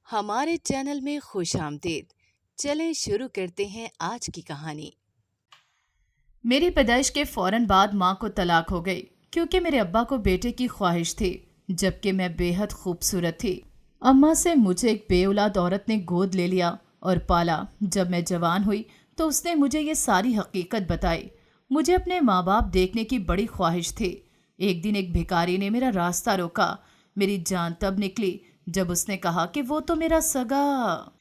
हमारे चैनल में खुश आमदीद। चलें शुरू करते हैं आज की कहानी। मेरी पैदाइश के फौरन बाद माँ को तलाक हो गई क्योंकि मेरे अब्बा को बेटे की ख्वाहिश थी, जबकि मैं बेहद खूबसूरत थी। अम्मा से मुझे एक बेऔलाद औरत ने गोद ले लिया और पाला। जब मैं जवान हुई तो उसने मुझे ये सारी हकीकत बताई। मुझे अपने माँ बाप देखने की बड़ी ख्वाहिश थी। एक दिन एक भिखारी ने मेरा रास्ता रोका। मेरी जान तब निकली जब उसने कहा कि वो तो मेरा सगा।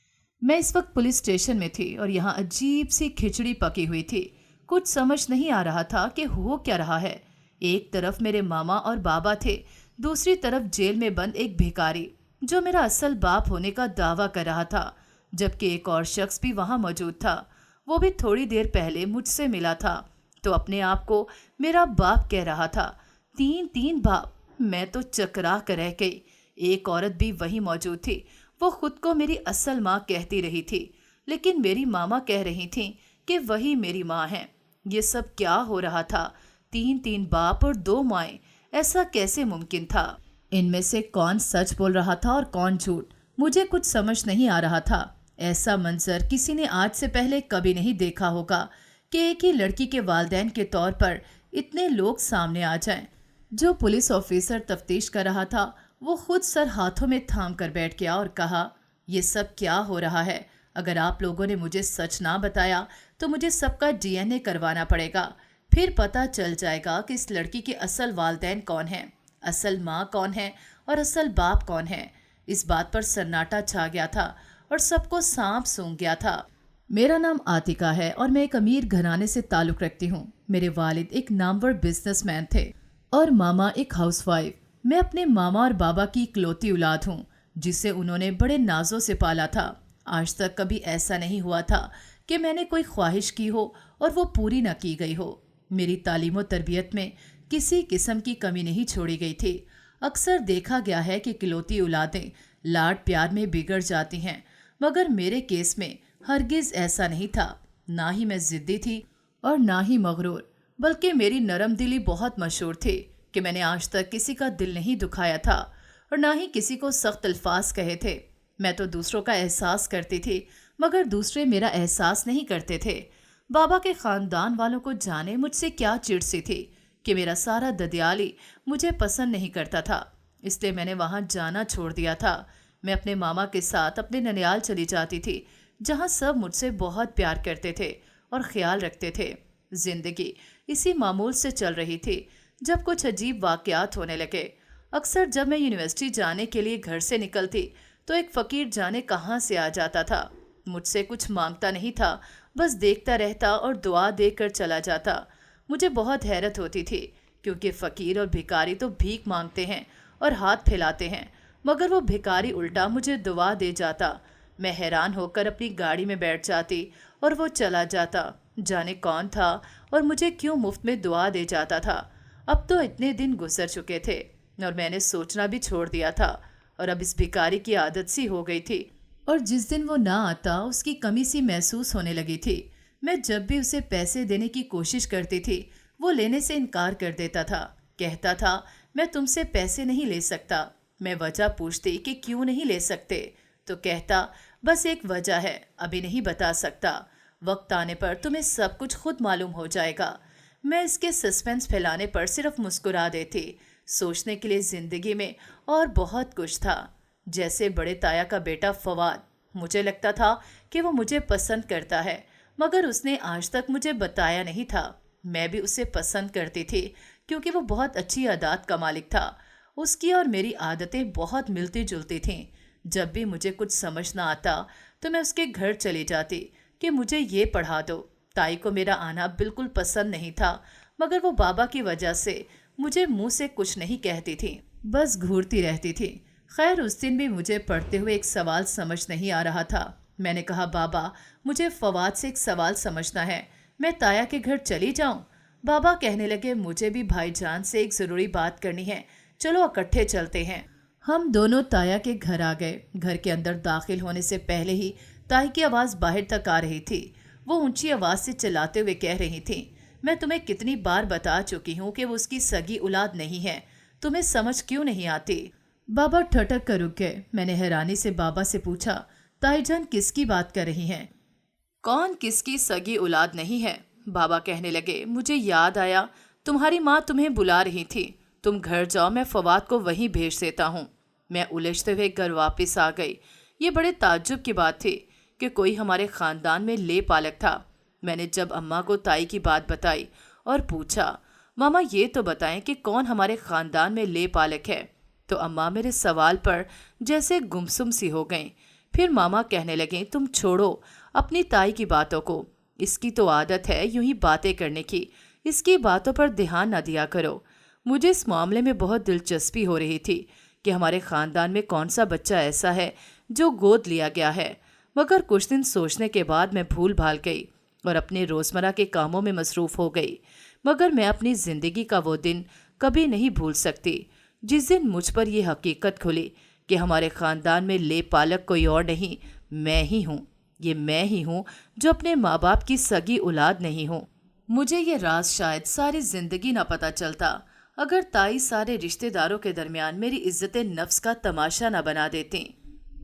मैं इस वक्त पुलिस स्टेशन में थी और यहाँ अजीब सी खिचड़ी पकी हुई थी। कुछ समझ नहीं आ रहा था कि हो क्या रहा है। एक तरफ मेरे मामा और बाबा थे, दूसरी तरफ जेल में बंद एक भिखारी जो मेरा असल बाप होने का दावा कर रहा था, जबकि एक और शख्स भी वहां मौजूद था। वो भी थोड़ी देर पहले मुझसे मिला था तो अपने आप को मेरा बाप कह रहा था। तीन तीन बाप! मैं तो चकरा कर रह गई। एक औरत भी वहीं मौजूद थी। वो खुद को मेरी असल माँ कहती रही थी, लेकिन मेरी मामा कह रही थीं कि वही मेरी माँ है। ये सब क्या हो रहा था? तीन तीन बाप और दो माएं, ऐसा कैसे मुमकिन था? इनमें से कौन सच बोल रहा था और कौन झूठ, मुझे कुछ समझ नहीं आ रहा था। ऐसा मंजर किसी ने आज से पहले कभी नहीं देखा होगा कि एक ही लड़की के वालिदैन के तौर पर इतने लोग सामने आ जाएं। जो पुलिस ऑफिसर तफ्तीश कर रहा था वो खुद सर हाथों में थाम कर बैठ गया और कहा, ये सब क्या हो रहा है? अगर आप लोगों ने मुझे सच ना बताया तो मुझे सबका डीएनए करवाना पड़ेगा। फिर पता चल जाएगा कि इस लड़की के असल वालिदैन कौन हैं, असल माँ कौन है और असल बाप कौन है। इस बात पर सन्नाटा छा गया था और सबको सांप सूंघ गया था। मेरा नाम आतिका है और मैं एक अमीर घराने से ताल्लुक रखती हूँ। मेरे वालिद एक नामवर बिजनेसमैन थे और मामा एक हाउसवाइफ। मैं अपने मामा और बाबा की इकलौती औलाद हूँ जिसे उन्होंने बड़े नाजों से पाला था। आज तक कभी ऐसा नहीं हुआ था कि मैंने कोई ख्वाहिश की हो और वो पूरी न की गई हो। मेरी तालीम और तरबियत में किसी किस्म की कमी नहीं छोड़ी गई थी। अक्सर देखा गया है कि इकलौती औलादें लाड प्यार में बिगड़ जाती हैं, मगर मेरे केस में हरगिज ऐसा नहीं था। ना ही मैं जिद्दी थी और ना ही मगरूर, बल्कि मेरी नरम दिली बहुत मशहूर थी कि मैंने आज तक किसी का दिल नहीं दुखाया था और ना ही किसी को सख्त अल्फाज कहे थे। मैं तो दूसरों का एहसास करती थी, मगर दूसरे मेरा एहसास नहीं करते थे। बाबा के खानदान वालों को जाने मुझसे क्या चिढ़ सी थी कि मेरा सारा ददियाली मुझे पसंद नहीं करता था, इसलिए मैंने वहां जाना छोड़ दिया था। मैं अपने मामा के साथ अपने ननियाल चली जाती थी, जहां सब मुझसे बहुत प्यार करते थे और ख्याल रखते थे। जिंदगी इसी मामूल से चल रही थी जब कुछ अजीब वाकयात होने लगे। अक्सर जब मैं यूनिवर्सिटी जाने के लिए घर से निकलती तो एक फ़कीर जाने कहाँ से आ जाता था। मुझसे कुछ मांगता नहीं था, बस देखता रहता और दुआ देकर चला जाता। मुझे बहुत हैरत होती थी क्योंकि फ़कीर और भिखारी तो भीख मांगते हैं और हाथ फैलाते हैं, मगर वो भिखारी उल्टा मुझे दुआ दे जाता। मैं हैरान होकर अपनी गाड़ी में बैठ जाती और वो चला जाता। जाने कौन था और मुझे क्यों मुफ्त में दुआ दे जाता था। अब तो इतने दिन गुजर चुके थे और मैंने सोचना भी छोड़ दिया था, और अब इस भिखारी की आदत सी हो गई थी और जिस दिन वो ना आता उसकी कमी सी महसूस होने लगी थी। मैं जब भी उसे पैसे देने की कोशिश करती थी वो लेने से इनकार कर देता था। कहता था, मैं तुमसे पैसे नहीं ले सकता। मैं वजह पूछती कि क्यों नहीं ले सकते तो कहता, बस एक वजह है, अभी नहीं बता सकता, वक्त आने पर तुम्हें सब कुछ खुद मालूम हो जाएगा। मैं इसके सस्पेंस फैलाने पर सिर्फ मुस्कुरा देती। सोचने के लिए जिंदगी में और बहुत कुछ था। जैसे बड़े ताया का बेटा फवाद, मुझे लगता था कि वो मुझे पसंद करता है, मगर उसने आज तक मुझे बताया नहीं था। मैं भी उसे पसंद करती थी क्योंकि वो बहुत अच्छी आदत का मालिक था। उसकी और मेरी आदतें बहुत मिलती जुलती थीं। जब भी मुझे कुछ समझ ना आता तो मैं उसके घर चली जाती कि मुझे ये पढ़ा दो। ताई को मेरा आना बिल्कुल पसंद नहीं था, मगर वो बाबा की वजह से मुझे मुंह से कुछ नहीं कहती थी, बस घूरती रहती थी। खैर, उस दिन भी मुझे पढ़ते हुए एक सवाल समझ नहीं आ रहा था। मैंने कहा, बाबा मुझे फवाद से एक सवाल समझना है, मैं ताया के घर चली जाऊं? बाबा कहने लगे, मुझे भी भाईजान से एक ज़रूरी बात करनी है, चलो इकट्ठे चलते हैं। हम दोनों ताया के घर आ गए। घर के अंदर दाखिल होने से पहले ही ताई की आवाज़ बाहर तक आ रही थी। वो ऊंची आवाज़ से चिल्लाते हुए कह रही थी, मैं तुम्हें कितनी बार बता चुकी हूँ कि वो उसकी सगी औलाद नहीं है, तुम्हें समझ क्यों नहीं आती? बाबा ठटक कर रुक गए। मैंने हैरानी से बाबा से पूछा, ताईजान किसकी बात कर रही हैं? कौन किसकी सगी औलाद नहीं है? बाबा कहने लगे। मुझे याद आया, तुम्हारी माँ तुम्हें बुला रही थी। तुम घर जाओ, मैं फवाद को वहीं भेज देता हूँ। मैं उलझते हुए घर वापस आ गई। ये बड़े ताज्जुब की बात थी कि कोई हमारे खानदान में ले पालक था। मैंने जब अम्मा को ताई की बात बताई और पूछा, मामा ये तो बताएं कि कौन हमारे खानदान में ले पालक है, तो अम्मा मेरे सवाल पर जैसे गुमसुम सी हो गईं। फिर मामा कहने लगे, तुम छोड़ो अपनी ताई की बातों को, इसकी तो आदत है यूं ही बातें करने की, इसकी बातों पर ध्यान न दिया करो। मुझे इस मामले में बहुत दिलचस्पी हो रही थी कि हमारे खानदान में कौन सा बच्चा ऐसा है जो गोद लिया गया है, मगर कुछ दिन सोचने के बाद मैं भूल भाल गई और अपने रोज़मर्रा के कामों में मसरूफ़ हो गई। मगर मैं अपनी ज़िंदगी का वो दिन कभी नहीं भूल सकती जिस दिन मुझ पर यह हकीकत खुली कि हमारे ख़ानदान में ले पालक कोई और नहीं, मैं ही हूँ। ये मैं ही हूँ जो अपने माँ बाप की सगी औलाद नहीं हूँ। मुझे ये राज शायद सारी ज़िंदगी ना पता चलता अगर ताई सारे रिश्तेदारों के दरमियान मेरी इज्जत नफ्स का तमाशा न बना देती।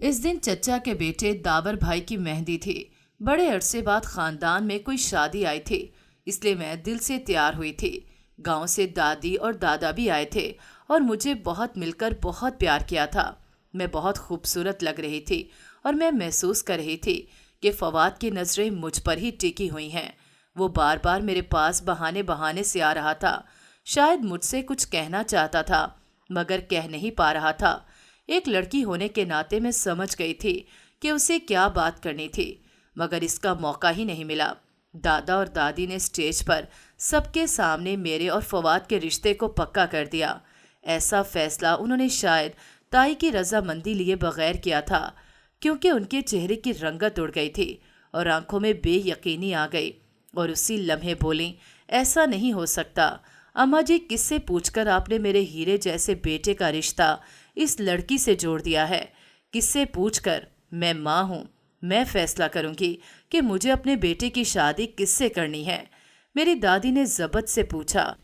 इस दिन चचा के बेटे दावर भाई की मेहंदी थी। बड़े अरसे बाद खानदान में कोई शादी आई थी, इसलिए मैं दिल से तैयार हुई थी। गांव से दादी और दादा भी आए थे और मुझे बहुत मिलकर बहुत प्यार किया था। मैं बहुत खूबसूरत लग रही थी और मैं महसूस कर रही थी कि फवाद की नज़रें मुझ पर ही टिकी हुई हैं। वो बार बार मेरे पास बहाने बहाने से आ रहा था। शायद मुझसे कुछ कहना चाहता था मगर कह नहीं पा रहा था। एक लड़की होने के नाते मैं समझ गई थी कि उसे क्या बात करनी थी, मगर इसका मौका ही नहीं मिला। दादा और दादी ने स्टेज पर सबके सामने मेरे और फवाद के रिश्ते को पक्का कर दिया। ऐसा फैसला उन्होंने शायद ताई की रजामंदी लिए बगैर किया था, क्योंकि उनके चेहरे की रंगत उड़ गई थी और आंखों में बेयकीनी आ गई और उसी लम्हे बोली, ऐसा नहीं हो सकता अम्मा जी, किससे पूछकर आपने मेरे हीरे जैसे बेटे का रिश्ता इस लड़की से जोड़ दिया है? किससे पूछकर? मैं माँ हूँ, मैं फैसला करूँगी कि मुझे अपने बेटे की शादी किससे करनी है। मेरी दादी ने ज़बत से पूछा,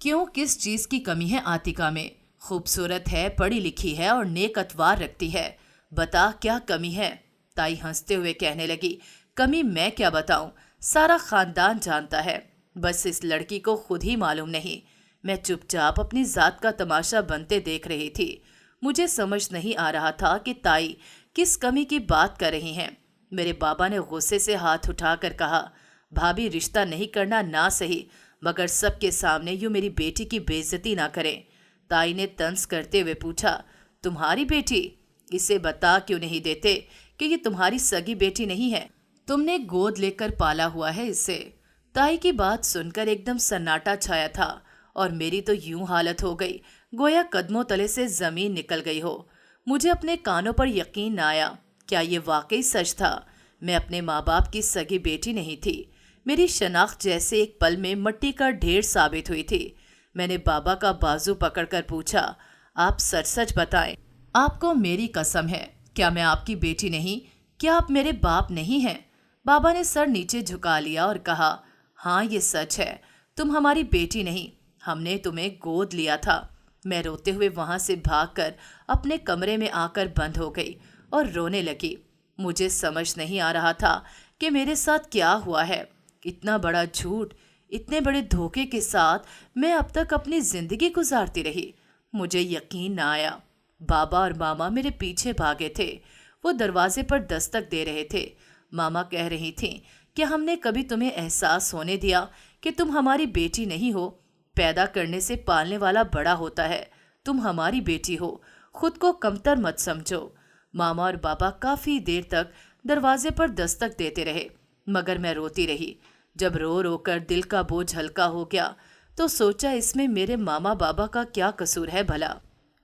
क्यों, किस चीज़ की कमी है आतिका में? खूबसूरत है, पढ़ी लिखी है और नेक अतवार रखती है, बता क्या कमी है? ताई हंसते हुए कहने लगी, कमी मैं क्या बताऊं, सारा खानदान जानता है, बस इस लड़की को खुद ही मालूम नहीं। मैं चुपचाप अपनी जात का तमाशा बनते देख रही थी। मुझे समझ नहीं आ रहा था कि ताई किस कमी की बात कर रही हैं। मेरे बाबा ने गुस्से से हाथ उठाकर कहा, भाभी रिश्ता नहीं करना ना सही, मगर सबके सामने यूँ मेरी बेटी की बेइज्जती ना करें। ताई ने तंज करते हुए पूछा, तुम्हारी बेटी? इसे बता क्यों नहीं देते कि ये तुम्हारी सगी बेटी नहीं है, तुमने गोद लेकर पाला हुआ है इसे। ताई की बात सुनकर एकदम सन्नाटा छाया था और मेरी तो यूं हालत हो गई गोया कदमों तले से जमीन निकल गई हो। मुझे अपने कानों पर यकीन न आया। क्या ये वाकई सच था? मैं अपने माँ बाप की सगी बेटी नहीं थी। मेरी शनाख्त जैसे एक पल में मिट्टी का ढेर साबित हुई थी। मैंने बाबा का बाजू पकड़कर पूछा, आप सच सच बताएं, आपको मेरी कसम है, क्या मैं आपकी बेटी नहीं? क्या आप मेरे बाप नहीं हैं? बाबा ने सर नीचे झुका लिया और कहा, हाँ ये सच है, तुम हमारी बेटी नहीं, हमने तुम्हें गोद लिया था। मैं रोते हुए वहां से भागकर अपने कमरे में आकर बंद हो गई और रोने लगी। मुझे समझ नहीं आ रहा था कि मेरे साथ क्या हुआ है। इतना बड़ा झूठ, इतने बड़े धोखे के साथ मैं अब तक अपनी जिंदगी गुजारती रही। मुझे यकीन न आया। बाबा और मामा मेरे पीछे भागे थे। वो दरवाजे पर दस्तक दे रहे थे। मामा कह रही थीं कि हमने कभी तुम्हें एहसास होने दिया कि तुम हमारी बेटी नहीं हो? पैदा करने से पालने वाला बड़ा होता है। तुम हमारी बेटी हो, खुद को कमतर मत समझो। मामा और बाबा काफी देर तक दरवाजे पर दस्तक देते रहे, मगर मैं रोती रही। जब रो रो कर दिल का बोझ हल्का हो गया तो सोचा, इसमें मेरे मामा बाबा का क्या कसूर है भला?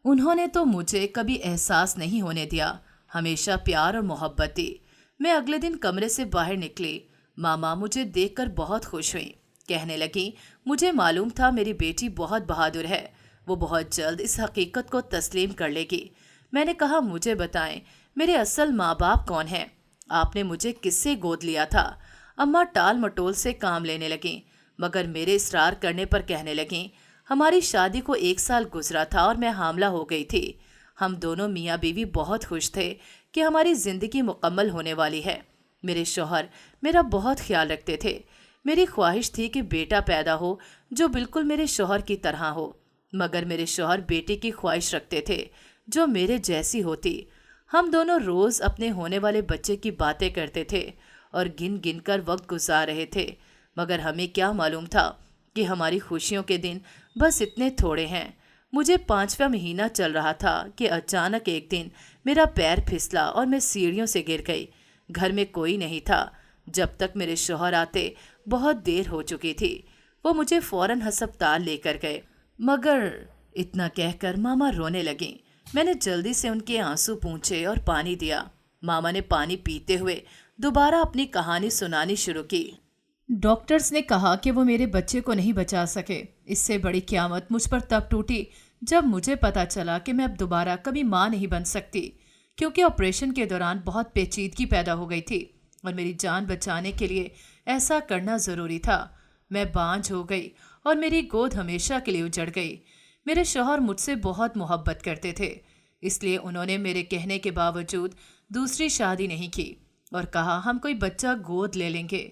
उन्होंने तो मुझे कभी एहसास नहीं होने दिया, हमेशा प्यार और मोहब्बत दी। मैं अगले दिन कमरे से बाहर निकली। मामा मुझे देखकर बहुत खुश हुई। कहने लगी, मुझे मालूम था मेरी बेटी बहुत बहादुर है, वो बहुत जल्द इस हकीकत को तस्लीम कर लेगी। मैंने कहा, मुझे बताएं, मेरे असल माँ बाप कौन हैं? आपने मुझे किससे गोद लिया था? अम्मा टाल मटोल से काम लेने लगीं, मगर मेरे इसरार करने पर कहने लगीं, हमारी शादी को 1 साल गुजरा था और मैं हामला हो गई थी। ہم دونوں میاں بیوی بہت خوش تھے کہ ہماری زندگی مکمل ہونے والی ہے۔ میرے شوہر میرا بہت خیال رکھتے تھے۔ میری خواہش تھی کہ بیٹا پیدا ہو جو بالکل میرے شوہر کی طرح ہو، مگر میرے شوہر بیٹے کی خواہش رکھتے تھے جو میرے جیسی ہوتی۔ ہم دونوں روز اپنے ہونے والے بچے کی باتیں کرتے تھے اور گن گن کر وقت گزار رہے تھے، مگر ہمیں کیا معلوم تھا کہ ہماری خوشیوں کے دن بس اتنے تھوڑے ہیں۔ مجھے 5واں مہینہ چل رہا تھا کہ اچانک ایک دن میرا پیر پھسلا اور میں سیڑھیوں سے گر گئی۔ گھر میں کوئی نہیں تھا۔ جب تک میرے شوہر آتے بہت دیر ہو چکی تھی۔ وہ مجھے فوراً ہسپتال لے کر گئے، مگر اتنا کہہ کر ماما رونے لگیں۔ میں نے جلدی سے ان کے آنسو پونچھے اور پانی دیا۔ ماما نے پانی پیتے ہوئے دوبارہ اپنی کہانی سنانی شروع کی۔ ڈاکٹرز نے کہا کہ وہ میرے بچے کو نہیں بچا سکے۔ اس سے بڑی قیامت مجھ پر تب ٹوٹی جب مجھے پتا چلا کہ میں اب دوبارہ کبھی ماں نہیں بن سکتی، کیونکہ آپریشن کے دوران بہت پیچیدگی پیدا ہو گئی تھی اور میری جان بچانے کے لیے ایسا کرنا ضروری تھا۔ میں بانجھ ہو گئی اور میری گود ہمیشہ کے لیے اجڑ گئی۔ میرے شوہر مجھ سے بہت محبت کرتے تھے، اس لیے انہوں نے میرے کہنے کے باوجود دوسری شادی نہیں کی اور کہا ہم کوئی بچہ گود لے لیں گے۔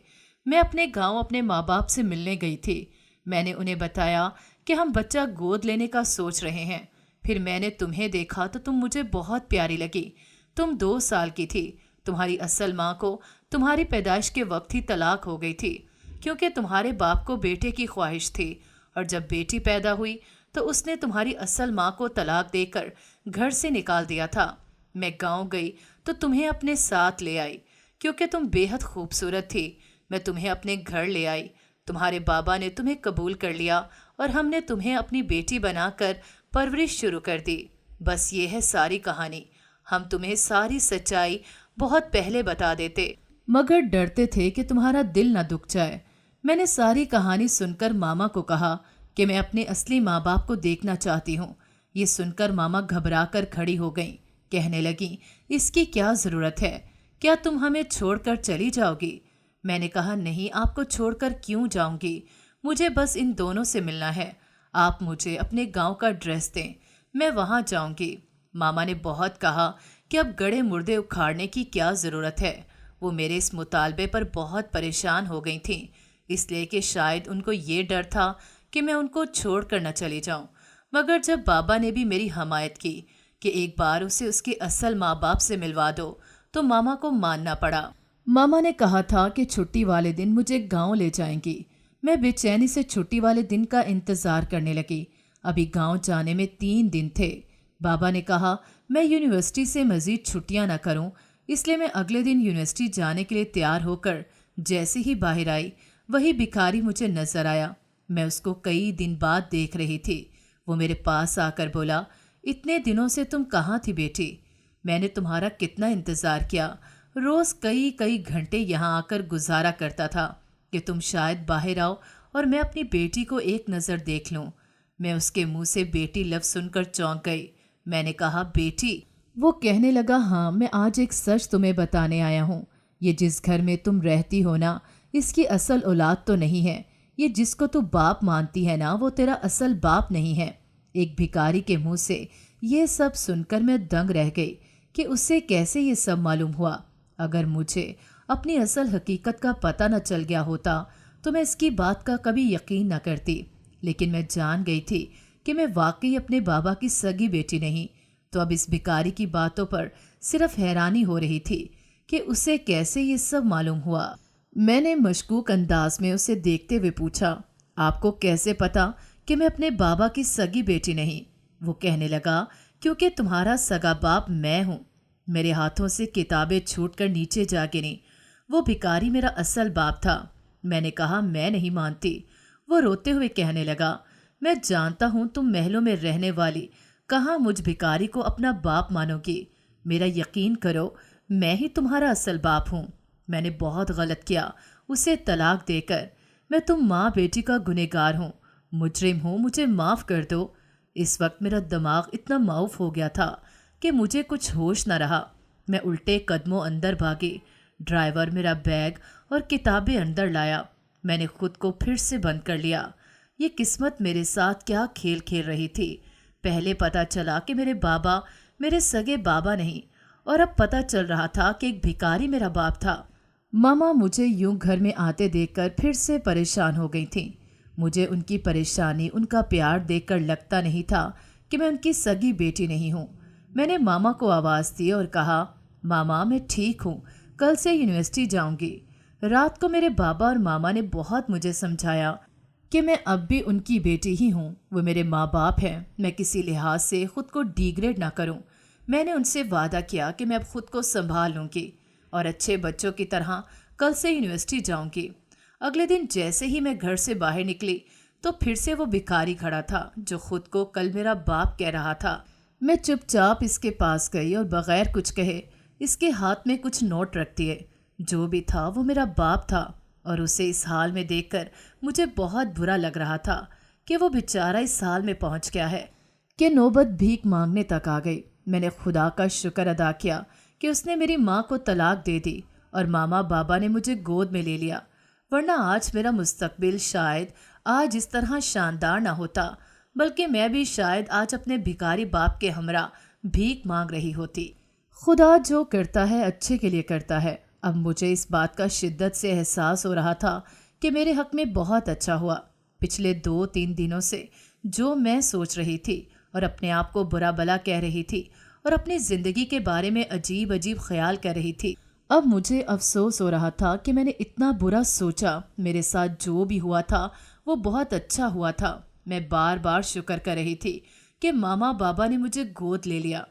میں اپنے گاؤں اپنے ماں باپ سے ملنے گئی تھی۔ میں نے انہیں بتایا کہ ہم بچہ گود لینے کا سوچ رہے ہیں۔ پھر میں نے تمہیں دیکھا تو تم مجھے بہت پیاری لگی۔ تم 2 سال کی تھی۔ تمہاری اصل ماں کو تمہاری پیدائش کے وقت ہی طلاق ہو گئی تھی، کیونکہ تمہارے باپ کو بیٹے کی خواہش تھی، اور جب بیٹی پیدا ہوئی تو اس نے تمہاری اصل ماں کو طلاق دے کر گھر سے نکال دیا تھا۔ میں گاؤں گئی تو تمہیں اپنے ساتھ لے آئی، کیونکہ تم بے حد خوبصورت تھی۔ میں تمہیں اپنے گھر لے آئی۔ تمہارے بابا نے تمہیں قبول کر لیا اور ہم نے تمہیں اپنی بیٹی بنا کر پرورش شروع کر دی۔ بس یہ ہے ساری کہانی۔ ہم تمہیں ساری سچائی بہت پہلے بتا دیتے، مگر ڈرتے تھے کہ تمہارا دل نہ دکھ جائے۔ میں نے ساری کہانی سن کر ماما کو کہا کہ میں اپنے اصلی ماں باپ کو دیکھنا چاہتی ہوں۔ یہ سن کر ماما گھبرا کر کھڑی ہو گئیں، کہنے لگیں اس کی کیا ضرورت ہے؟ کیا تم ہمیں چھوڑ کر چلی جاؤ گی؟ میں نے کہا نہیں، آپ کو چھوڑ کر کیوں جاؤں گی؟ مجھے بس ان دونوں سے ملنا ہے۔ آپ مجھے اپنے گاؤں کا ایڈریس دیں، میں وہاں جاؤں گی۔ ماما نے بہت کہا کہ اب گڑے مردے اکھاڑنے کی کیا ضرورت ہے۔ وہ میرے اس مطالبے پر بہت پریشان ہو گئی تھیں، اس لیے کہ شاید ان کو یہ ڈر تھا کہ میں ان کو چھوڑ کر نہ چلی جاؤں۔ مگر جب بابا نے بھی میری حمایت کی کہ ایک بار اسے اس کے اصل ماں باپ سے ملوا دو، تو ماما کو ماننا پڑا۔ ماما نے کہا تھا کہ چھٹی والے دن مجھے گاؤں لے جائیں گی۔ میں بے چینی سے چھٹی والے دن کا انتظار کرنے لگی۔ ابھی گاؤں جانے میں 3 دن تھے۔ بابا نے کہا میں یونیورسٹی سے مزید چھٹیاں نہ کروں، اس لیے میں اگلے دن یونیورسٹی جانے کے لیے تیار ہو کر جیسے ہی باہر آئی، وہی بھکاری مجھے نظر آیا۔ میں اس کو کئی دن بعد دیکھ رہی تھی۔ وہ میرے پاس آ کر بولا اتنے دنوں سے تم کہاں تھی بیٹی؟ میں نے تمہارا کتنا انتظار کیا، روز کئی گھنٹے یہاں آ کر گزارا کرتا تھا کہ تم شاید باہر آؤ اور میں اپنی بیٹی کو ایک نظر دیکھ لوں۔ میں اس کے منہ سے بیٹی لفظ سن کر چونک گئی۔ میں نے کہا بیٹی؟ وہ کہنے لگا ہاں، میں آج ایک سچ تمہیں بتانے آیا ہوں۔ یہ جس گھر میں تم رہتی ہو نا، اس کی اصل اولاد تو نہیں ہے۔ یہ جس کو تو باپ مانتی ہے نا، وہ تیرا اصل باپ نہیں ہے۔ ایک بھکاری کے منہ سے یہ سب سن کر میں دنگ رہ گئی کہ اس سے کیسے یہ سب معلوم ہوا۔ اگر مجھے اپنی اصل حقیقت کا پتہ نہ چل گیا ہوتا تو میں اس کی بات کا کبھی یقین نہ کرتی، لیکن میں جان گئی تھی کہ میں واقعی اپنے بابا کی سگی بیٹی نہیں۔ تو اب اس بھکاری کی باتوں پر صرف حیرانی ہو رہی تھی کہ اسے کیسے یہ سب معلوم ہوا۔ میں نے مشکوک انداز میں اسے دیکھتے ہوئے پوچھا آپ کو کیسے پتا کہ میں اپنے بابا کی سگی بیٹی نہیں؟ وہ کہنے لگا کیونکہ تمہارا سگا باپ میں ہوں۔ میرے ہاتھوں سے کتابیں چھوٹ کر نیچے جا گریں۔ وہ بھکاری میرا اصل باپ تھا۔ میں نے کہا میں نہیں مانتی۔ وہ روتے ہوئے کہنے لگا میں جانتا ہوں تم محلوں میں رہنے والی کہاں مجھ بھکاری کو اپنا باپ مانو گی۔ میرا یقین کرو، میں ہی تمہارا اصل باپ ہوں۔ میں نے بہت غلط کیا اسے طلاق دے کر۔ میں تم ماں بیٹی کا گنہگار ہوں، مجرم ہوں، مجھے معاف کر دو۔ اس وقت میرا دماغ اتنا معاف ہو گیا تھا کہ مجھے کچھ ہوش نہ رہا۔ میں الٹے قدموں اندر بھاگی۔ ڈرائیور میرا بیگ اور کتابیں اندر لایا۔ میں نے خود کو پھر سے بند کر لیا۔ یہ قسمت میرے ساتھ کیا کھیل کھیل رہی تھی۔ پہلے پتہ چلا کہ میرے بابا मेरे सगे बाबा नहीं, और अब पता चल रहा था कि एक भिखारी मेरा बाप था। मामा मुझे यूं घर में आते देखकर फिर से परेशान हो गई थीं। मुझे उनकी परेशानी, उनका प्यार देखकर लगता नहीं था कि मैं उनकी सगी बेटी नहीं हूँ। मैंने मामा को आवाज़ दी और कहा, मामा मैं ठीक हूँ, कल से यूनिवर्सिटी जाऊँगी। रात को मेरे बाबा और मामा ने बहुत मुझे समझाया कि मैं अब भी उनकी बेटी ही हूँ। वो मेरे माँ बाप हैं, मैं किसी लिहाज से खुद को डिग्रेड ना करूँ। मैंने उनसे वादा किया कि मैं अब खुद को संभाल लूँगी और अच्छे बच्चों की तरह कल से यूनिवर्सिटी जाऊँगी। अगले दिन जैसे ही मैं घर से बाहर निकली तो फिर से वो भिखारी खड़ा था जो खुद को कल मेरा बाप कह रहा था। मैं चुपचाप इसके पास गई और बगैर कुछ कहे इसके हाथ में कुछ नोट रख दिए। जो भी था वो मेरा बाप था और उसे इस हाल में देखकर मुझे बहुत बुरा लग रहा था कि वो बेचारा इस हाल में पहुंच गया है कि नौबत भीख मांगने तक आ गई। मैंने खुदा का शुक्र अदा किया कि उसने मेरी माँ को तलाक दे दी और मामा बाबा ने मुझे गोद में ले लिया, वरना आज मेरा मुस्तकबिल शायद आज इस तरह शानदार ना होता, बल्कि मैं भी शायद आज अपने भिखारी बाप के हमरा भीख मांग रही होती। खुदा जो करता है अच्छे के लिए करता है। अब मुझे इस बात का शिद्दत से एहसास हो रहा था कि मेरे हक में बहुत अच्छा हुआ। पिछले 2-3 दिनों से जो मैं सोच रही थी और अपने आप को बुरा भला कह रही थी और अपनी ज़िंदगी के बारे में अजीब अजीब ख्याल कर रही थी, अब मुझे अफसोस हो रहा था कि मैंने इतना बुरा सोचा। मेरे साथ जो भी हुआ था वो बहुत अच्छा हुआ था। मैं बार बार शुक्र कर रही थी कि मामा बाबा ने मुझे गोद ले लिया।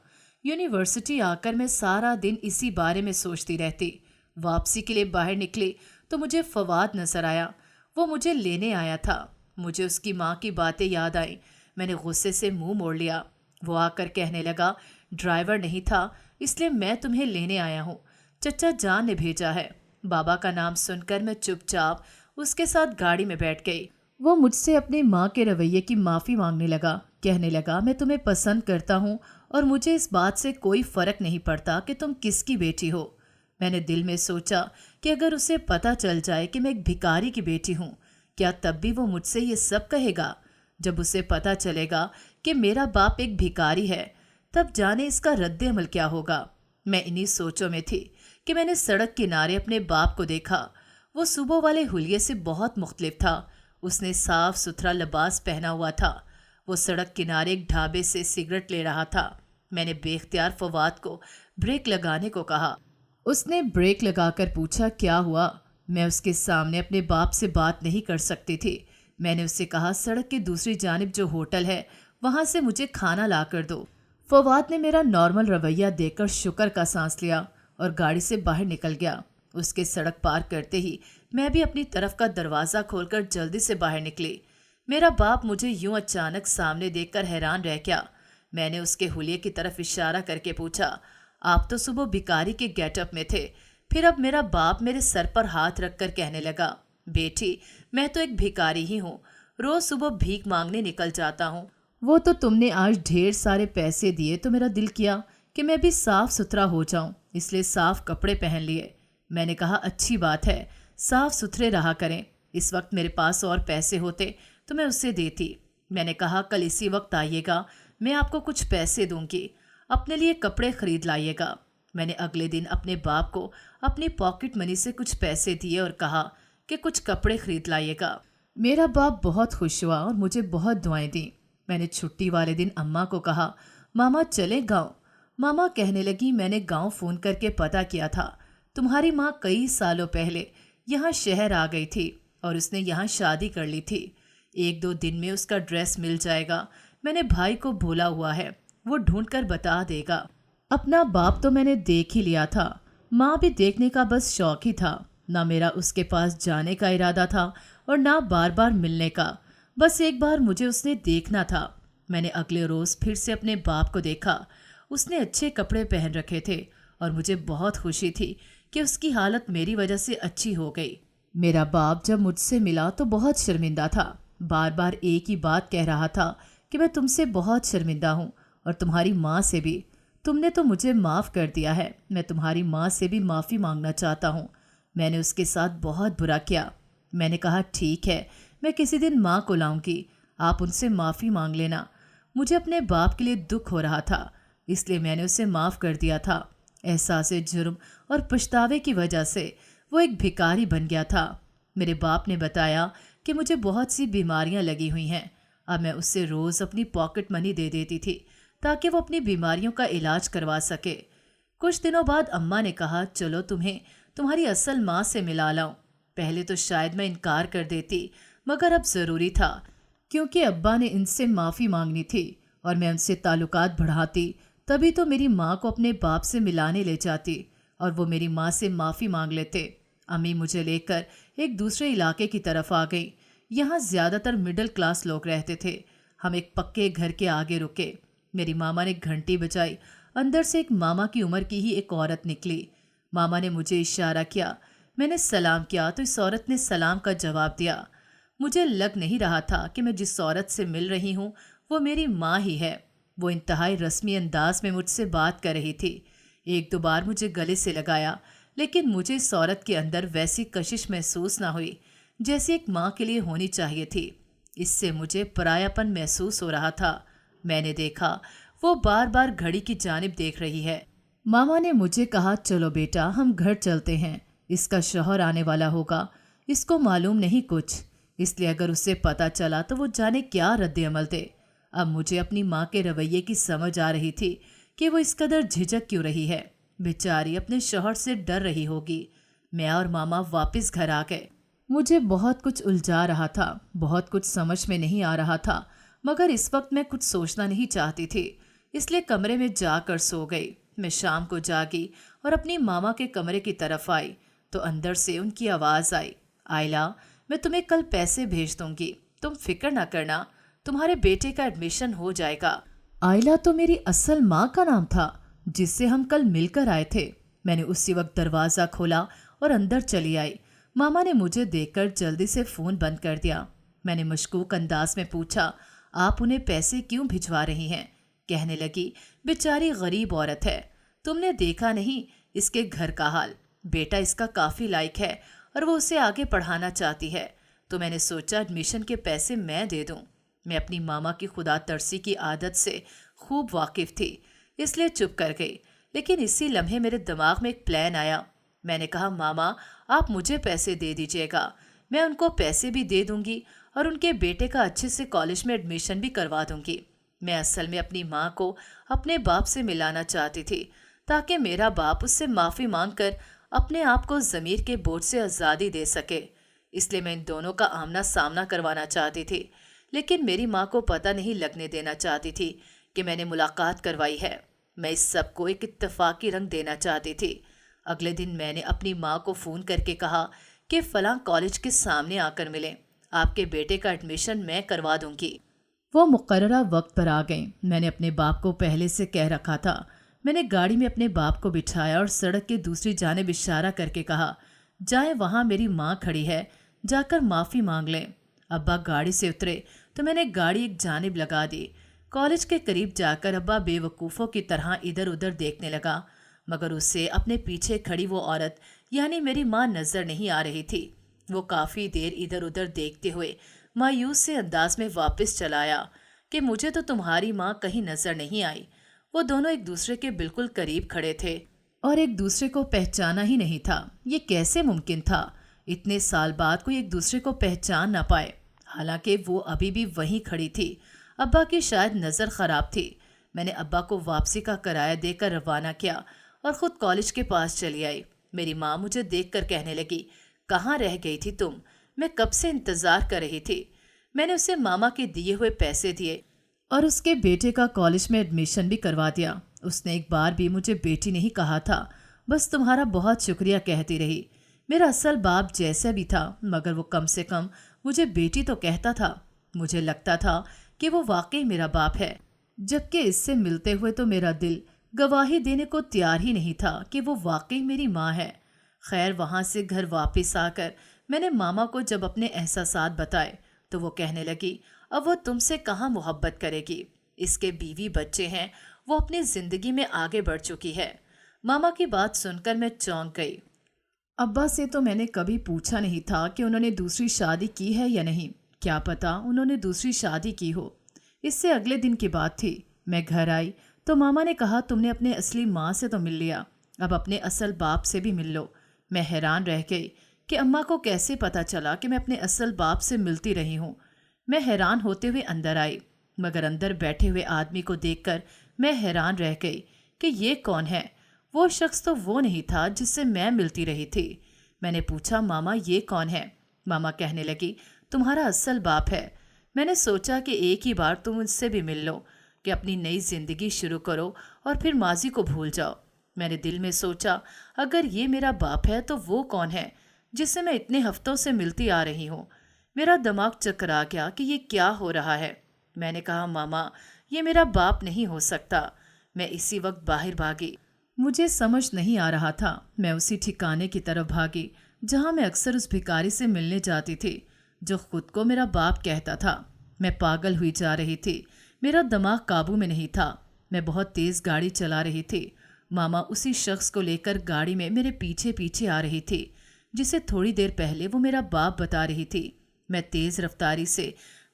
यूनिवर्सिटी आकर मैं सारा दिन इसी बारे में सोचती रहती। वापसी के लिए बाहर निकली तो मुझे फवाद नजर आया। वो मुझे लेने आया था। मुझे उसकी माँ की बातें याद आई। मैंने गुस्से से मुंह मोड़ लिया। वो आकर कहने लगा, ड्राइवर नहीं था इसलिए मैं तुम्हें लेने आया हूँ, चचा जान ने भेजा है। बाबा का नाम सुनकर मैं चुपचाप उसके साथ गाड़ी में बैठ गई। वो मुझसे अपनी माँ के रवैये की माफ़ी मांगने लगा। कहने लगा, मैं तुम्हें पसंद करता हूँ और मुझे इस बात से कोई फ़र्क नहीं पड़ता कि तुम किसकी बेटी हो। मैंने दिल में सोचा कि अगर उसे पता चल जाए कि मैं एक भिखारी की बेटी हूँ, क्या तब भी वो मुझसे ये सब कहेगा? जब उसे पता चलेगा कि मेरा बाप एक भिखारी है, तब जाने इसका रद्द अमल क्या होगा। मैं इन्हीं सोचों में थी कि मैंने सड़क किनारे अपने बाप को देखा। वो सुबह वाले हुलिये से बहुत मुख्तलिफ था। उसने साफ सुथरा लिबास पहना हुआ था। वो सड़क किनारे एक ढाबे से सिगरेट ले रहा था। मैंने बेख्तियार फवाद को ब्रेक लगाने को कहा। उसने ब्रेक लगाकर पूछा, क्या हुआ? मैं उसके सामने अपने बाप से बात नहीं कर सकती थी। मैंने उससे कहा, सड़क के दूसरी जानिब जो होटल है वहाँ से मुझे खाना ला कर दो। फवाद ने मेरा नॉर्मल रवैया देखकर शुक्र का सांस लिया और गाड़ी से बाहर निकल गया। उसके सड़क पार करते ही मैं भी अपनी तरफ का दरवाज़ा खोलकर जल्दी से बाहर निकली। मेरा बाप मुझे यूं अचानक सामने देखकर हैरान रह गया। मैंने उसके हुलिये की तरफ इशारा करके पूछा, आप तो सुबह भिखारी के गेटअप में थे। फिर अब मेरा बाप मेरे सर पर हाथ रखकर कहने लगा, बेटी मैं तो एक भिखारी ही हूँ, रोज़ सुबह भीख मांगने निकल जाता हूँ। वो तो तुमने आज ढेर सारे पैसे दिए तो मेरा दिल किया कि मैं भी साफ सुथरा हो जाऊं, इसलिए साफ कपड़े पहन लिए। मैंने कहा, अच्छी बात है, साफ सुथरे रहा करें। इस वक्त मेरे पास और पैसे होते तो मैं उससे देती। मैंने कहा, कल इसी वक्त आइएगा, मैं आपको कुछ पैसे दूंगी, अपने लिए कपड़े खरीद लाइएगा। मैंने अगले दिन अपने बाप को अपनी पॉकेट मनी से कुछ पैसे दिए और कहा कि कुछ कपड़े खरीद लाइएगा। मेरा बाप बहुत खुश हुआ और मुझे बहुत दुआएं दी। मैंने छुट्टी वाले दिन अम्मा को कहा, मामा चले गाँव। मामा कहने लगी, मैंने गाँव फ़ोन करके पता किया था, तुम्हारी माँ कई सालों पहले यहाँ शहर आ गई थी और उसने यहाँ शादी कर ली थी। 1-2 दिन में उसका ड्रेस मिल जाएगा। मैंने भाई को बोला हुआ है, वो ढूंढ कर बता देगा। अपना बाप तो मैंने देख ही लिया था, माँ भी देखने का बस शौक ही था। ना मेरा उसके पास जाने का इरादा था और ना बार बार मिलने का, बस एक बार मुझे उसने देखना था। मैंने अगले रोज़ फिर से अपने बाप को देखा। उसने अच्छे कपड़े पहन रखे थे और मुझे बहुत खुशी थी कि उसकी हालत मेरी वजह से अच्छी हो गई। मेरा बाप जब मुझसे मिला तो बहुत शर्मिंदा था। बार बार एक ही बात कह रहा था कि मैं तुमसे बहुत शर्मिंदा हूँ और तुम्हारी माँ से भी। तुमने तो मुझे माफ़ कर दिया है, मैं तुम्हारी माँ से भी माफ़ी मांगना चाहता हूँ। मैंने उसके साथ बहुत बुरा किया। मैंने कहा, ठीक है, मैं किसी दिन माँ को लाऊंगी, आप उनसे माफ़ी मांग लेना। मुझे अपने बाप के लिए दुख हो रहा था, اس لیے میں نے اسے معاف کر دیا تھا۔ احساس جرم اور پچھتاوے کی وجہ سے وہ ایک بھکاری بن گیا تھا۔ میرے باپ نے بتایا کہ مجھے بہت سی بیماریاں لگی ہوئی ہیں۔ اب میں اس سے روز اپنی پاکٹ منی دے دیتی تھی تاکہ وہ اپنی بیماریوں کا علاج کروا سکے۔ کچھ دنوں بعد اماں نے کہا چلو تمہیں تمہاری اصل ماں سے ملا لاؤں۔ پہلے تو شاید میں انکار کر دیتی، مگر اب ضروری تھا کیونکہ ابا نے ان سے معافی مانگنی تھی اور میں ان سے تعلقات بڑھاتی تبھی تو میری ماں کو اپنے باپ سے ملانے لے جاتی اور وہ میری ماں سے معافی مانگ لیتے۔ امی مجھے لے کر ایک دوسرے علاقے کی طرف آ گئی۔ یہاں زیادہ تر مڈل کلاس لوگ رہتے تھے۔ ہم ایک پکے گھر کے آگے رکے۔ میری ماما نے گھنٹی بجائی۔ اندر سے ایک ماما کی عمر کی ہی ایک عورت نکلی۔ ماما نے مجھے اشارہ کیا۔ میں نے سلام کیا تو اس عورت نے سلام کا جواب دیا۔ مجھے لگ نہیں رہا تھا کہ میں جس عورت سے مل رہی ہوں وہ میری ماں ہی ہے۔ وہ انتہائی رسمی انداز میں مجھ سے بات کر رہی تھی۔ ایک دو بار مجھے گلے سے لگایا، لیکن مجھے اس عورت کے اندر ویسی کشش محسوس نہ ہوئی جیسی ایک ماں کے لیے ہونی چاہیے تھی۔ اس سے مجھے پرایا پن محسوس ہو رہا تھا۔ میں نے دیکھا وہ بار بار گھڑی کی جانب دیکھ رہی ہے۔ ماما نے مجھے کہا چلو بیٹا ہم گھر چلتے ہیں، اس کا شوہر آنے والا ہوگا، اس کو معلوم نہیں کچھ، اس لیے اگر اسے پتہ چلا تو وہ جانے کیا رد عمل دے۔ اب مجھے اپنی ماں کے رویے کی سمجھ آ رہی تھی کہ وہ اس قدر جھجک کیوں رہی ہے۔ بیچاری اپنے شوہر سے ڈر رہی ہوگی۔ میں اور ماما واپس گھر آ گئے۔ مجھے بہت کچھ الجھا رہا تھا، بہت کچھ سمجھ میں نہیں آ رہا تھا، مگر اس وقت میں کچھ سوچنا نہیں چاہتی تھی، اس لیے کمرے میں جا کر سو گئی۔ میں شام کو جاگی اور اپنی ماما کے کمرے کی طرف آئی تو اندر سے ان کی آواز آئی، آئلہ میں تمہیں کل پیسے بھیج دوں گی، تم فکر نہ کرنا، تمہارے بیٹے کا ایڈمیشن ہو جائے گا۔ آئلہ تو میری اصل ماں کا نام تھا جس سے ہم کل مل کر آئے تھے۔ میں نے اسی وقت دروازہ کھولا اور اندر چلی آئی۔ ماما نے مجھے دیکھ کر جلدی سے فون بند کر دیا۔ میں نے مشکوک انداز میں پوچھا آپ انہیں پیسے کیوں بھجوا رہی ہیں؟ کہنے لگی بیچاری غریب عورت ہے، تم نے دیکھا نہیں اس کے گھر کا حال، بیٹا اس کا کافی لائق ہے اور وہ اسے آگے پڑھانا چاہتی ہے، تو میں نے سوچا ایڈمیشن کے پیسے میں دے دوں۔ میں اپنی ماما کی خدا ترسی کی عادت سے خوب واقف تھی، اس لیے چپ کر گئی، لیکن اسی لمحے میرے دماغ میں ایک پلان آیا۔ میں نے کہا ماما آپ مجھے پیسے دے دیجیے گا، میں ان کو پیسے بھی دے دوں گی اور ان کے بیٹے کا اچھے سے کالج میں ایڈمیشن بھی کروا دوں گی۔ میں اصل میں اپنی ماں کو اپنے باپ سے ملانا چاہتی تھی تاکہ میرا باپ اس سے معافی مانگ کر اپنے آپ کو ضمیر کے بوجھ سے آزادی دے سکے۔ اس لیے میں ان دونوں کا آمنا سامنا کروانا چاہتی تھی، لیکن میری ماں کو پتہ نہیں لگنے دینا چاہتی تھی کہ میں نے ملاقات کروائی ہے۔ میں اس سب کو ایک اتفاقی رنگ دینا چاہتی تھی۔ اگلے دن میں نے اپنی ماں کو فون کر کے کہا کہ فلاں کالج کے سامنے آ کر ملیں، آپ کے بیٹے کا ایڈمیشن میں کروا دوں گی۔ وہ مقررہ وقت پر آ گئیں۔ میں نے اپنے باپ کو پہلے سے کہہ رکھا تھا۔ میں نے گاڑی میں اپنے باپ کو بٹھایا اور سڑک کے دوسری جانب اشارہ کر کے کہا جائیں، وہاں میری ماں کھڑی ہے، جا کر معافی مانگ لیں۔ ابا گاڑی سے اترے تو میں نے گاڑی ایک جانب لگا دی۔ کالج کے قریب جا کر ابا بے وقوفوں کی طرح ادھر ادھر دیکھنے لگا، مگر اسے اپنے پیچھے کھڑی وہ عورت یعنی میری ماں نظر نہیں آ رہی تھی۔ وہ کافی دیر ادھر ادھر دیکھتے ہوئے مایوس سے انداز میں واپس چلا آیا کہ مجھے تو تمہاری ماں کہیں نظر نہیں آئی۔ وہ دونوں ایک دوسرے کے بالکل قریب کھڑے تھے اور ایک دوسرے کو پہچانا ہی نہیں تھا۔ یہ کیسے ممکن تھا؟ اتنے سال بعد کوئی ایک دوسرے کو پہچان نہ پائے، حالانکہ وہ ابھی بھی وہیں کھڑی تھی۔ ابا کی شاید نظر خراب تھی۔ میں نے ابا کو واپسی کا کرایہ دے کر روانہ کیا اور خود کالج کے پاس چلی آئی۔ میری ماں مجھے دیکھ کر کہنے لگی کہاں رہ گئی تھی تم؟ میں کب سے انتظار کر رہی تھی۔ میں نے اسے ماما کے دیے ہوئے پیسے دیے اور اس کے بیٹے کا کالج میں ایڈمیشن بھی کروا دیا۔ اس نے ایک بار بھی مجھے بیٹی نہیں کہا تھا، بس تمہارا بہت شکریہ کہتی رہی۔ میرا اصل باپ جیسا بھی تھا، مگر وہ کم سے کم مجھے بیٹی تو کہتا تھا۔ مجھے لگتا تھا کہ وہ واقعی میرا باپ ہے، جبکہ اس سے ملتے ہوئے تو میرا دل گواہی دینے کو تیار ہی نہیں تھا کہ وہ واقعی میری ماں ہے۔ خیر، وہاں سے گھر واپس آ کر میں نے ماما کو جب اپنے احساسات بتائے تو وہ کہنے لگی اب وہ تم سے کہاں محبت کرے گی، اس کے بیوی بچے ہیں، وہ اپنی زندگی میں آگے بڑھ چکی ہے۔ ماما کی بات سن کر میں چونک گئی۔ ابا سے تو میں نے کبھی پوچھا نہیں تھا کہ انہوں نے دوسری شادی کی ہے یا نہیں، کیا پتا انہوں نے دوسری شادی کی ہو۔ اس سے اگلے دن کی بات تھی۔ میں گھر آئی تو ماما نے کہا تم نے اپنے اصلی ماں سے تو مل لیا، اب اپنے اصل باپ سے بھی مل لو۔ میں حیران رہ گئی کہ اماں کو کیسے پتا چلا کہ میں اپنے اصل باپ سے ملتی رہی ہوں۔ میں حیران ہوتے ہوئے اندر آئی، مگر اندر بیٹھے ہوئے آدمی کو دیکھ کر میں حیران رہ گئی کہ یہ کون ہے۔ وہ شخص تو وہ نہیں تھا جس سے میں ملتی رہی تھی۔ میں نے پوچھا ماما یہ کون ہے؟ ماما کہنے لگی تمہارا اصل باپ ہے۔ میں نے سوچا کہ ایک ہی بار تم اس سے بھی مل لو، کہ اپنی نئی زندگی شروع کرو اور پھر ماضی کو بھول جاؤ۔ میں نے دل میں سوچا اگر یہ میرا باپ ہے تو وہ کون ہے جس سے میں اتنے ہفتوں سے ملتی آ رہی ہوں؟ میرا دماغ چکرا گیا کہ یہ کیا ہو رہا ہے۔ میں نے کہا ماما یہ میرا باپ نہیں ہو سکتا۔ میں اسی وقت باہر بھاگی۔ مجھے سمجھ نہیں آ رہا تھا۔ میں اسی ٹھکانے کی طرف بھاگی جہاں میں اکثر اس بھکاری سے ملنے جاتی تھی جو خود کو میرا باپ کہتا تھا۔ میں پاگل ہوئی جا رہی تھی، میرا دماغ قابو میں نہیں تھا۔ میں بہت تیز گاڑی چلا رہی تھی۔ ماما اسی شخص کو لے کر گاڑی میں میرے پیچھے پیچھے آ رہی تھی جسے تھوڑی دیر پہلے وہ میرا باپ بتا رہی تھی۔ میں تیز رفتاری سے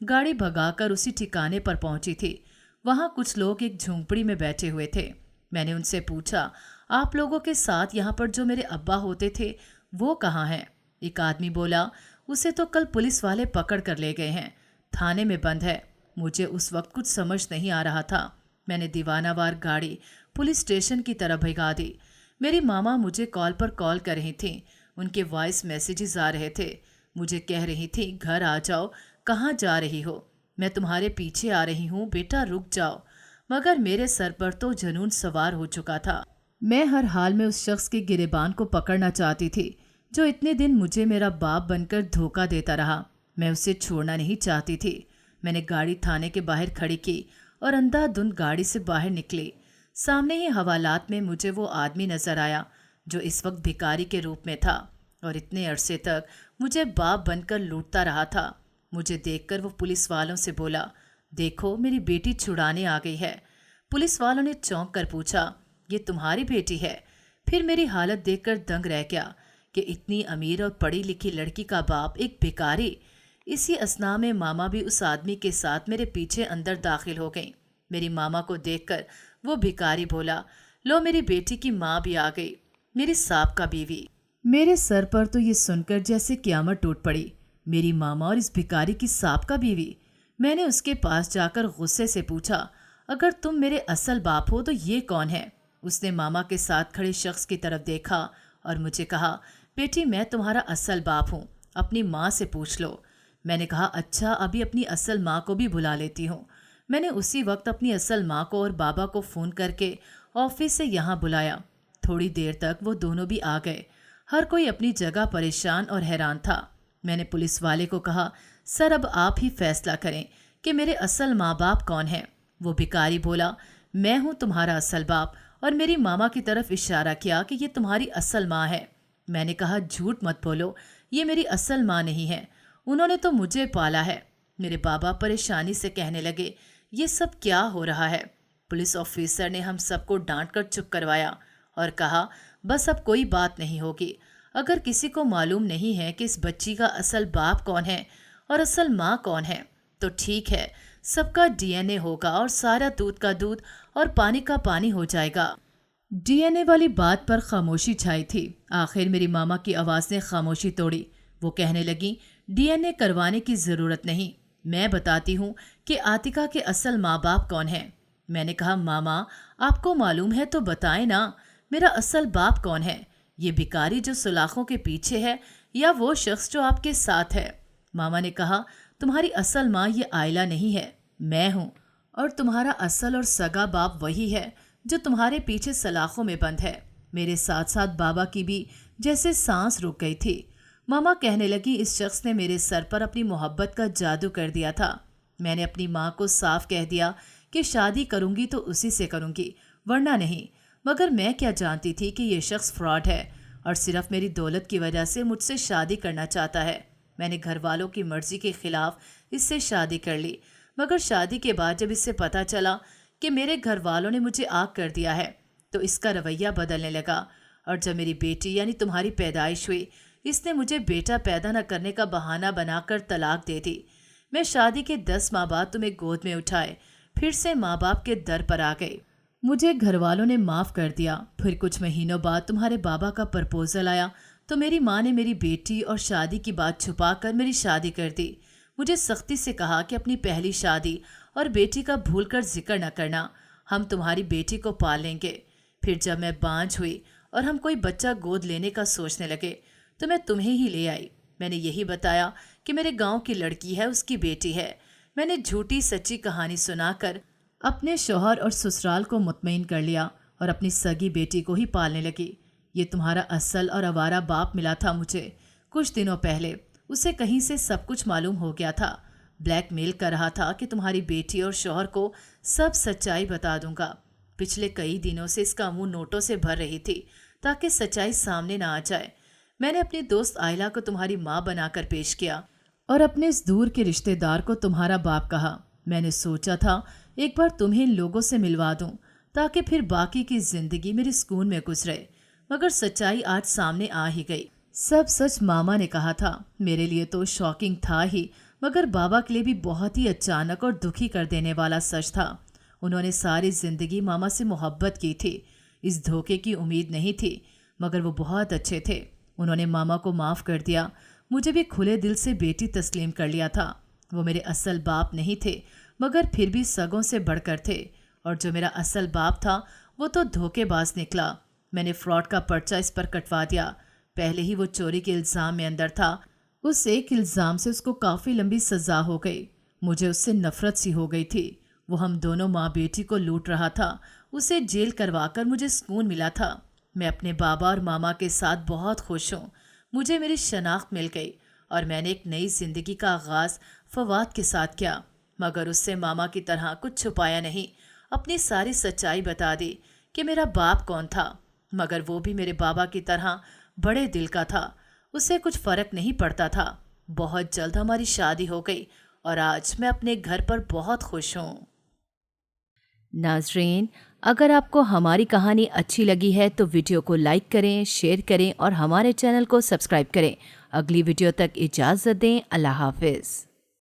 گاڑی بھگا کر اسی ٹھکانے پر پہنچی تھی۔ وہاں کچھ لوگ ایک جھونپڑی میں بیٹھے ہوئے تھے۔ میں نے ان سے پوچھا آپ لوگوں کے ساتھ یہاں پر جو میرے ابا ہوتے تھے وہ کہاں ہیں؟ ایک آدمی بولا اسے تو کل پولیس والے پکڑ کر لے گئے ہیں، تھانے میں بند ہے۔ مجھے اس وقت کچھ سمجھ نہیں آ رہا تھا۔ میں نے دیوانہ وار گاڑی پولیس اسٹیشن کی طرف بھگا دی۔ میری ماما مجھے کال پر کال کر رہی تھیں، ان کے وائس میسیجز آ رہے تھے، مجھے کہہ رہی تھی گھر آ جاؤ، کہاں جا رہی ہو؟ میں تمہارے پیچھے آ رہی ہوں، بیٹا رک جاؤ۔ مگر میرے سر پر تو جنون سوار ہو چکا تھا۔ میں ہر حال میں اس شخص کے گریبان کو پکڑنا چاہتی تھی جو اتنے دن مجھے میرا باپ بن کر دھوکہ دیتا رہا۔ میں اسے چھوڑنا نہیں چاہتی تھی۔ میں نے گاڑی تھانے کے باہر کھڑی کی اور اندھا دھند گاڑی سے باہر نکلی۔ سامنے ہی حوالات میں مجھے وہ آدمی نظر آیا جو اس وقت بھکاری کے روپ میں تھا اور اتنے عرصے تک مجھے باپ بن کر لوٹتا رہا تھا۔ مجھے دیکھ کر وہ پولیس والوں سے بولا دیکھو میری بیٹی چھڑانے آ گئی ہے۔ پولیس والوں نے چونک کر پوچھا یہ تمہاری بیٹی ہے؟ پھر میری حالت دیکھ کر دنگ رہ گیا کہ اتنی امیر اور پڑھی لکھی لڑکی کا باپ ایک بھکاری۔ اسی اثنا میں ماما بھی اس آدمی کے ساتھ میرے پیچھے اندر داخل ہو گئیں۔ میری ماما کو دیکھ کر وہ بھکاری بولا لو میری بیٹی کی ماں بھی آ گئی، میری سابقہ بیوی۔ میرے سر پر تو یہ سن کر جیسے قیامت ٹوٹ پڑی۔ میری ماما اور اس بھکاری کی سابقہ بیوی؟ میں نے اس کے پاس جا کر غصے سے پوچھا اگر تم میرے اصل باپ ہو تو یہ کون ہے؟ اس نے ماما کے ساتھ کھڑے شخص کی طرف دیکھا اور مجھے کہا بیٹی میں تمہارا اصل باپ ہوں، اپنی ماں سے پوچھ لو۔ میں نے کہا اچھا ابھی اپنی اصل ماں کو بھی بلا لیتی ہوں۔ میں نے اسی وقت اپنی اصل ماں کو اور بابا کو فون کر کے آفس سے یہاں بلایا۔ تھوڑی دیر تک وہ دونوں بھی آ گئے۔ ہر کوئی اپنی جگہ پریشان اور حیران تھا۔ میں نے پولیس والے کو کہا سر اب آپ ہی فیصلہ کریں کہ میرے اصل ماں باپ کون ہیں؟ وہ بھکاری بولا میں ہوں تمہارا اصل باپ، اور میری ماما کی طرف اشارہ کیا کہ یہ تمہاری اصل ماں ہے۔ میں نے کہا جھوٹ مت بولو، یہ میری اصل ماں نہیں ہے، انہوں نے تو مجھے پالا ہے۔ میرے بابا پریشانی سے کہنے لگے یہ سب کیا ہو رہا ہے؟ پولیس آفیسر نے ہم سب کو ڈانٹ کر چپ کروایا اور کہا بس اب کوئی بات نہیں ہوگی۔ اگر کسی کو معلوم نہیں ہے کہ اس بچی کا اصل باپ کون ہے اور اصل ماں کون ہے تو ٹھیک ہے، سب کا ڈی این اے ہوگا اور سارا دودھ کا دودھ اور پانی کا پانی ہو جائے گا۔ ڈی این اے والی بات پر خاموشی چھائی تھی۔ آخر میری ماما کی آواز نے خاموشی توڑی۔ وہ کہنے لگی ڈی این اے کروانے کی ضرورت نہیں، میں بتاتی ہوں کہ عاتقہ کے اصل ماں باپ کون ہیں۔ میں نے کہا ماما آپ کو معلوم ہے تو بتائیں نا، میرا اصل باپ کون ہے؟ یہ بھکاری جو سلاخوں کے پیچھے ہے یا وہ شخص جو آپ کے ساتھ ہے؟ ماما نے کہا تمہاری اصل ماں یہ عائلہ نہیں ہے، میں ہوں، اور تمہارا اصل اور سگا باپ وہی ہے جو تمہارے پیچھے سلاخوں میں بند ہے۔ میرے ساتھ ساتھ بابا کی بھی جیسے سانس رک گئی تھی۔ ماما کہنے لگی اس شخص نے میرے سر پر اپنی محبت کا جادو کر دیا تھا۔ میں نے اپنی ماں کو صاف کہہ دیا کہ شادی کروں گی تو اسی سے کروں گی ورنہ نہیں، مگر میں کیا جانتی تھی کہ یہ شخص فراڈ ہے اور صرف میری دولت کی وجہ سے مجھ سے شادی کرنا چاہتا ہے۔ میں نے گھر والوں کی مرضی کے خلاف اس سے شادی کر لی، مگر شادی کے بعد جب اس سے پتہ چلا کہ میرے گھر والوں نے مجھے آگ کر دیا ہے تو اس کا رویہ بدلنے لگا، اور جب میری بیٹی یعنی تمہاری پیدائش ہوئی اس نے مجھے بیٹا پیدا نہ کرنے کا بہانہ بنا کر طلاق دے دی۔ میں شادی کے 10 ماہ بعد تمہیں گود میں اٹھائے پھر سے ماں باپ کے در پر آ گئی۔ मुझे घर वालों ने माफ़ कर दिया। फिर कुछ महीनों बाद तुम्हारे बाबा का प्रपोजल आया तो मेरी माँ ने मेरी बेटी और शादी की बात छुपाकर मेरी शादी कर दी। मुझे सख्ती से कहा कि अपनी पहली शादी और बेटी का भूलकर जिक्र न करना, हम तुम्हारी बेटी को पाल लेंगे। फिर जब मैं बांझ हुई और हम कोई बच्चा गोद लेने का सोचने लगे तो मैं तुम्हें ही ले आई। मैंने यही बताया कि मेरे गांव की लड़की है, उसकी बेटी है। मैंने झूठी सच्ची कहानी सुनाकर अपने शौहर और ससुराल को मुतमईन कर लिया और अपनी सगी बेटी को ही पालने लगी। ये तुम्हारा असल और आवारा बाप मिला था मुझे कुछ दिनों पहले। उसे कहीं से सब कुछ मालूम हो गया था। ब्लैकमेल कर रहा था कि तुम्हारी बेटी और शौहर को सब सच्चाई बता दूंगा। पिछले कई दिनों से इसका मुंह नोटों से भर रही थी ताकि सच्चाई सामने ना आ जाए। मैंने अपनी दोस्त आयला को तुम्हारी माँ बनाकर पेश किया और अपने इस दूर के रिश्तेदार को तुम्हारा बाप कहा। मैंने सोचा था एक बार तुम्हें इन लोगों से मिलवा दूं ताकि फिर बाकी की जिंदगी मेरे सुकून में गुजरे, मगर सच्चाई आज सामने आ ही गई। सब सच मामा ने कहा था। मेरे लिए तो शॉकिंग था ही, मगर बाबा के लिए भी बहुत ही अचानक और दुखी कर देने वाला सच था। उन्होंने सारी जिंदगी मामा से मोहब्बत की थी, इस धोखे की उम्मीद नहीं थी, मगर वो बहुत अच्छे थे। उन्होंने मामा को माफ़ कर दिया, मुझे भी खुले दिल से बेटी तस्लीम कर लिया था। वो मेरे असल बाप नहीं थे, मगर फिर भी सगों से बढ़कर थे। और जो मेरा असल बाप था वो तो धोखेबाज निकला। मैंने फ्रॉड का पर्चा इस पर कटवा दिया। पहले ही वो चोरी के इल्ज़ाम में अंदर था। उस एक इल्ज़ाम से उसको काफ़ी लंबी सज़ा हो गई। मुझे उससे नफ़रत सी हो गई थी। वो हम दोनों माँ बेटी को लूट रहा था। उसे जेल करवाकर मुझे सुकून मिला था। मैं अपने बाबा और मामा के साथ बहुत खुश हूँ। मुझे मेरी शनाख्त मिल गई और मैंने एक नई ज़िंदगी का आगाज़ फवाद के साथ किया, मगर उससे मामा की तरह कुछ छुपाया नहीं। अपनी सारी सच्चाई बता दी कि मेरा बाप कौन था, मगर वो भी मेरे बाबा की तरह बड़े दिल का था। उससे कुछ फ़र्क नहीं पड़ता था। बहुत जल्द हमारी शादी हो गई और आज मैं अपने घर पर बहुत खुश हूँ। नाज़रीन, अगर आपको हमारी कहानी अच्छी लगी है तो वीडियो को लाइक करें, शेयर करें और हमारे चैनल को सब्सक्राइब करें। अगली वीडियो तक इजाज़त दें। अल्लाह हाफ़िज़।